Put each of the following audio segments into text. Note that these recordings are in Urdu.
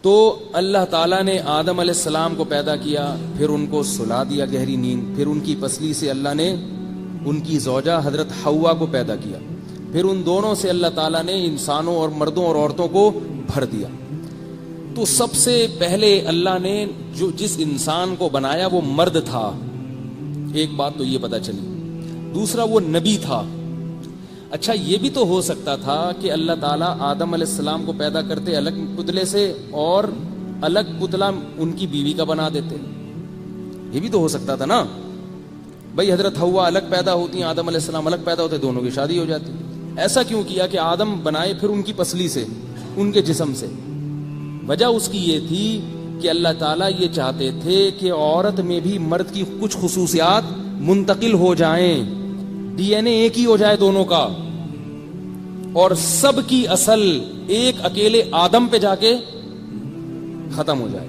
تو اللہ تعالیٰ نے آدم علیہ السلام کو پیدا کیا، پھر ان کو سلا دیا گہری نیند، پھر ان کی پسلی سے اللہ نے ان کی زوجہ حضرت حوا کو پیدا کیا، پھر ان دونوں سے اللہ تعالیٰ نے انسانوں اور مردوں اور عورتوں کو بھر دیا۔ تو سب سے پہلے اللہ نے جس انسان کو بنایا وہ مرد تھا، ایک بات تو یہ پتہ چلی۔ دوسرا وہ نبی تھا۔ اچھا یہ بھی تو ہو سکتا تھا کہ اللہ تعالیٰ آدم علیہ السلام کو پیدا کرتے الگ پتلے سے اور الگ پتلا ان کی بیوی کا بنا دیتے، یہ بھی تو ہو سکتا تھا نا بھائی، حضرت حوا الگ پیدا ہوتی ہیں، آدم علیہ السلام الگ پیدا ہوتے، دونوں کی شادی ہو جاتی۔ ایسا کیوں کیا کہ آدم بنائے پھر ان کی پسلی سے، ان کے جسم سے؟ وجہ اس کی یہ تھی کہ اللہ تعالیٰ یہ چاہتے تھے کہ عورت میں بھی مرد کی کچھ خصوصیات منتقل ہو جائیں، ڈی این اے ایک ہی ہو جائے دونوں کا، اور سب کی اصل ایک اکیلے آدم پہ جا کے ختم ہو جائے۔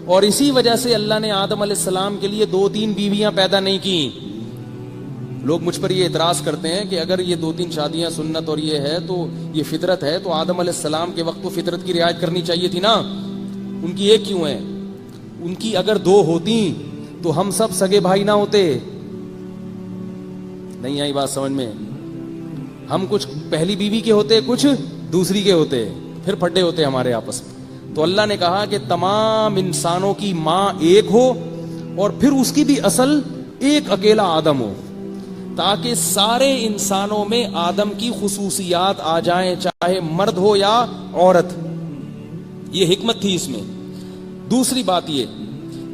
اور اسی وجہ سے اللہ نے آدم علیہ السلام کے لیے 2-3 بیویاں پیدا نہیں کی۔ لوگ مجھ پر یہ اعتراض کرتے ہیں کہ اگر یہ 2-3 شادیاں سنت اور یہ ہے تو یہ فطرت ہے، تو آدم علیہ السلام کے وقت تو فطرت کی رعایت کرنی چاہیے تھی نا، ان کی ایک کیوں ہے؟ ان کی اگر 2 ہوتی تو ہم سب سگے بھائی نہ ہوتے۔ نہیں آئی بات سمجھ میں؟ ہم کچھ پہلی بیوی کے ہوتے، کچھ دوسری کے ہوتے، پھر پھٹے ہوتے ہمارے آپس میں۔ تو اللہ نے کہا کہ تمام انسانوں کی ماں ایک ہو اور پھر اس کی بھی اصل ایک اکیلا آدم ہو، تاکہ سارے انسانوں میں آدم کی خصوصیات آ جائیں، چاہے مرد ہو یا عورت۔ یہ حکمت تھی اس میں۔ دوسری بات یہ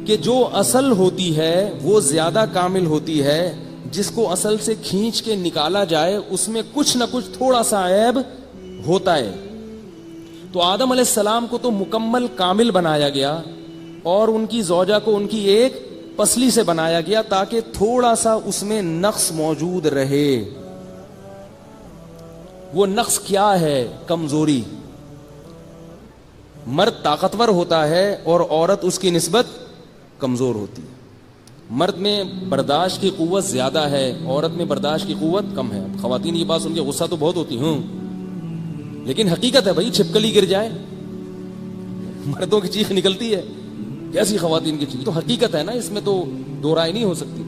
کہ جو اصل ہوتی ہے وہ زیادہ کامل ہوتی ہے، جس کو اصل سے کھینچ کے نکالا جائے اس میں کچھ نہ کچھ تھوڑا سا عیب ہوتا ہے۔ تو آدم علیہ السلام کو تو مکمل کامل بنایا گیا، اور ان کی زوجہ کو ان کی ایک پسلی سے بنایا گیا تاکہ تھوڑا سا اس میں نقص موجود رہے۔ وہ نقص کیا ہے؟ کمزوری۔ مرد طاقتور ہوتا ہے اور عورت اس کی نسبت کمزور ہوتی ہے۔ مرد میں برداشت کی قوت زیادہ ہے، عورت میں برداشت کی قوت کم ہے۔ خواتین یہ بات سن کے غصہ تو بہت ہوتی ہوں، لیکن حقیقت ہے بھائی، چھپکلی گر جائے مردوں کی چیخ نکلتی ہے، کیسی خواتین کی چیخ؟ تو حقیقت ہے نا، اس میں تو دو رائے نہیں ہو سکتی۔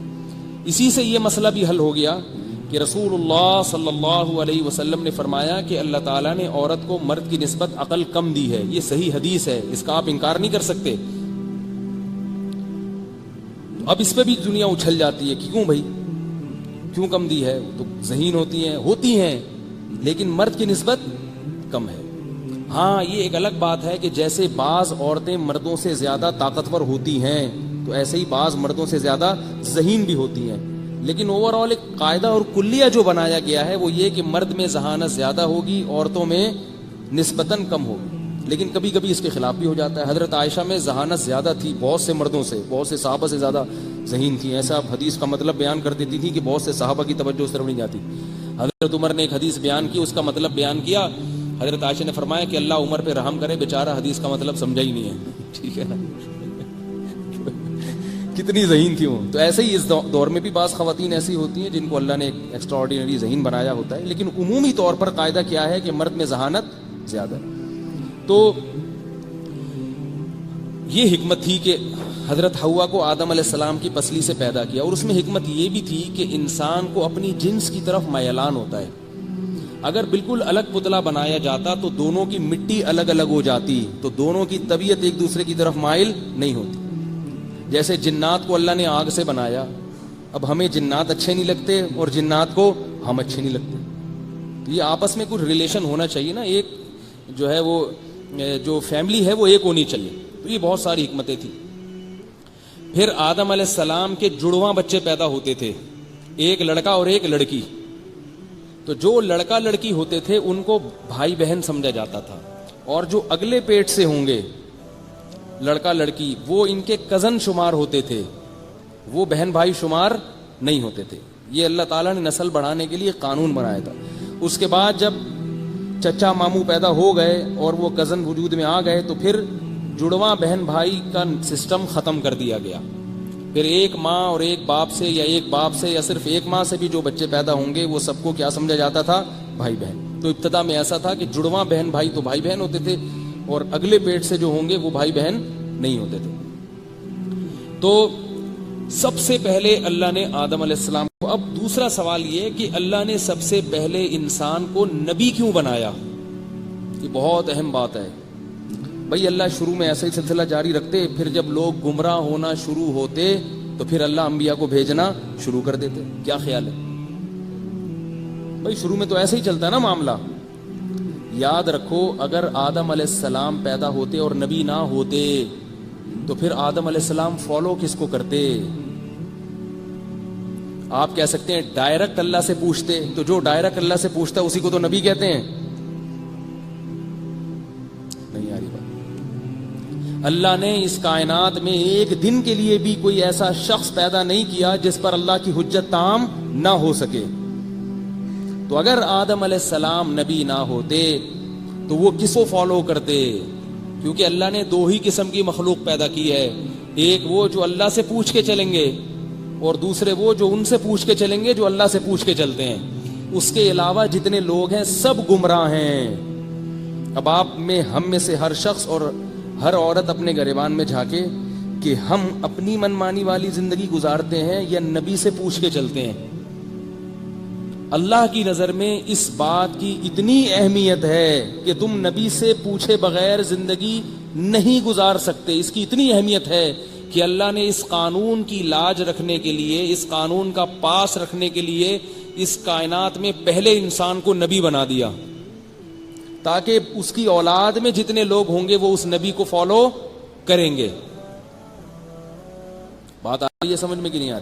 اسی سے یہ مسئلہ بھی حل ہو گیا کہ رسول اللہ صلی اللہ علیہ وسلم نے فرمایا کہ اللہ تعالیٰ نے عورت کو مرد کی نسبت عقل کم دی ہے۔ یہ صحیح حدیث ہے، اس کا آپ انکار نہیں کر سکتے۔ اب اس پہ بھی دنیا اچھل جاتی ہے کہ کیوں بھائی، کیوں کم دی ہے؟ تو ذہین ہوتی ہیں لیکن مرد کی نسبت کم ہے۔ ہاں یہ ایک الگ بات ہے کہ جیسے بعض عورتیں مردوں سے زیادہ طاقتور ہوتی ہیں تو ایسے ہی بعض مردوں سے زیادہ ذہین بھی ہوتی ہیں، لیکن اوور آل ایک قاعدہ اور کلیہ جو بنایا گیا ہے وہ یہ کہ مرد میں ذہانت زیادہ ہوگی، عورتوں میں نسبتاً کم ہوگی۔ لیکن کبھی کبھی اس کے خلاف بھی ہو جاتا ہے۔ حضرت عائشہ میں ذہانت زیادہ تھی بہت سے مردوں سے، بہت سے صحابہ سے زیادہ ذہین تھی۔ ایسا حدیث کا مطلب بیان کر دیتی تھی کہ بہت سے صحابہ کی توجہ اس طرف نہیں جاتی۔ حضرت عمر نے ایک حدیث بیان کی، اس کا مطلب بیان کیا، حضرت عائشہ نے فرمایا کہ اللہ عمر پہ رحم کرے، بیچارہ حدیث کا مطلب سمجھا ہی نہیں ہے۔ ٹھیک ہے نا، کتنی ذہین تھی وہ۔ تو ایسے ہی اس دور میں بھی بعض خواتین ایسی ہوتی ہیں جن کو اللہ نے ایک ایکسٹرا آرڈینری ذہین بنایا ہوتا ہے، لیکن عمومی طور پر قاعدہ کیا ہے کہ مرد میں ذہانت زیادہ ہے۔ تو یہ حکمت تھی کہ حضرت حوا کو آدم علیہ السلام کی پسلی سے پیدا کیا، اور اس میں حکمت یہ بھی تھی کہ انسان کو اپنی جنس کی طرف میلان ہوتا ہے۔ اگر بالکل الگ پتلا بنایا جاتا تو دونوں کی مٹی الگ الگ ہو جاتی، تو دونوں کی طبیعت ایک دوسرے کی طرف مائل نہیں ہوتی۔ جیسے جنات کو اللہ نے آگ سے بنایا، اب ہمیں جنات اچھے نہیں لگتے اور جنات کو ہم اچھے نہیں لگتے، تو یہ آپس میں کچھ ریلیشن ہونا چاہیے نا، ایک جو ہے وہ جو فیملی ہے وہ ایک ہونی چاہیے۔ تو یہ بہت ساری حکمتیں تھیں۔ پھر آدم علیہ السلام کے جڑواں بچے پیدا ہوتے تھے، ایک لڑکا اور ایک لڑکی۔ تو جو لڑکا لڑکی ہوتے تھے ان کو بھائی بہن سمجھا جاتا تھا، اور جو اگلے پیٹ سے ہوں گے لڑکا لڑکی وہ ان کے کزن شمار ہوتے تھے، وہ بہن بھائی شمار نہیں ہوتے تھے۔ یہ اللہ تعالیٰ نے نسل بڑھانے کے لیے قانون بنایا تھا۔ اس کے بعد جب چچا ماموں پیدا ہو گئے اور وہ کزن وجود میں آ گئے تو پھر جڑواں بہن بھائی کا سسٹم ختم کر دیا گیا۔ پھر ایک ماں اور ایک باپ سے یا ایک باپ سے یا صرف ایک ماں سے بھی جو بچے پیدا ہوں گے وہ سب کو کیا سمجھا جاتا تھا؟ بھائی بہن۔ تو ابتدا میں ایسا تھا کہ جڑواں بہن بھائی تو بھائی بہن ہوتے تھے، اور اگلے پیٹ سے جو ہوں گے وہ بھائی بہن نہیں ہوتے تھے. تو سب سے پہلے اللہ نے آدم علیہ السلام کو. اب دوسرا سوال یہ کہ اللہ نے سب سے پہلے انسان کو نبی کیوں بنایا؟ یہ بہت اہم بات ہے بھائی. اللہ شروع میں ایسا ہی سلسلہ جاری رکھتے, پھر جب لوگ گمراہ ہونا شروع ہوتے تو پھر اللہ انبیاء کو بھیجنا شروع کر دیتے. کیا خیال ہے بھائی؟ شروع میں تو ایسا ہی چلتا ہے نا معاملہ. یاد رکھو اگر آدم علیہ السلام پیدا ہوتے اور نبی نہ ہوتے تو پھر آدم علیہ السلام فالو کس کو کرتے؟ آپ کہہ سکتے ہیں ڈائریکٹ اللہ سے پوچھتے, تو جو ڈائریکٹ اللہ سے پوچھتا ہے اسی کو تو نبی کہتے ہیں. نہیں آ رہی بات. اللہ نے اس کائنات میں ایک دن کے لیے بھی کوئی ایسا شخص پیدا نہیں کیا جس پر اللہ کی حجت تام نہ ہو سکے. تو اگر آدم علیہ السلام نبی نہ ہوتے تو وہ کس کو فالو کرتے؟ کیونکہ اللہ نے دو ہی قسم کی مخلوق پیدا کی ہے, ایک وہ جو اللہ سے پوچھ کے چلیں گے اور دوسرے وہ جو ان سے پوچھ کے چلیں گے جو اللہ سے پوچھ کے چلتے ہیں. اس کے علاوہ جتنے لوگ ہیں سب گمراہ ہیں. اب آپ میں ہم میں سے ہر شخص اور ہر عورت اپنے گریبان میں جھانکے کہ ہم اپنی منمانی والی زندگی گزارتے ہیں یا نبی سے پوچھ کے چلتے ہیں. اللہ کی نظر میں اس بات کی اتنی اہمیت ہے کہ تم نبی سے پوچھے بغیر زندگی نہیں گزار سکتے. اس کی اتنی اہمیت ہے کہ اللہ نے اس قانون کی لاج رکھنے کے لیے, اس قانون کا پاس رکھنے کے لیے اس کائنات میں پہلے انسان کو نبی بنا دیا تاکہ اس کی اولاد میں جتنے لوگ ہوں گے وہ اس نبی کو فالو کریں گے. بات آ رہی ہے سمجھ میں کہ نہیں آ رہی؟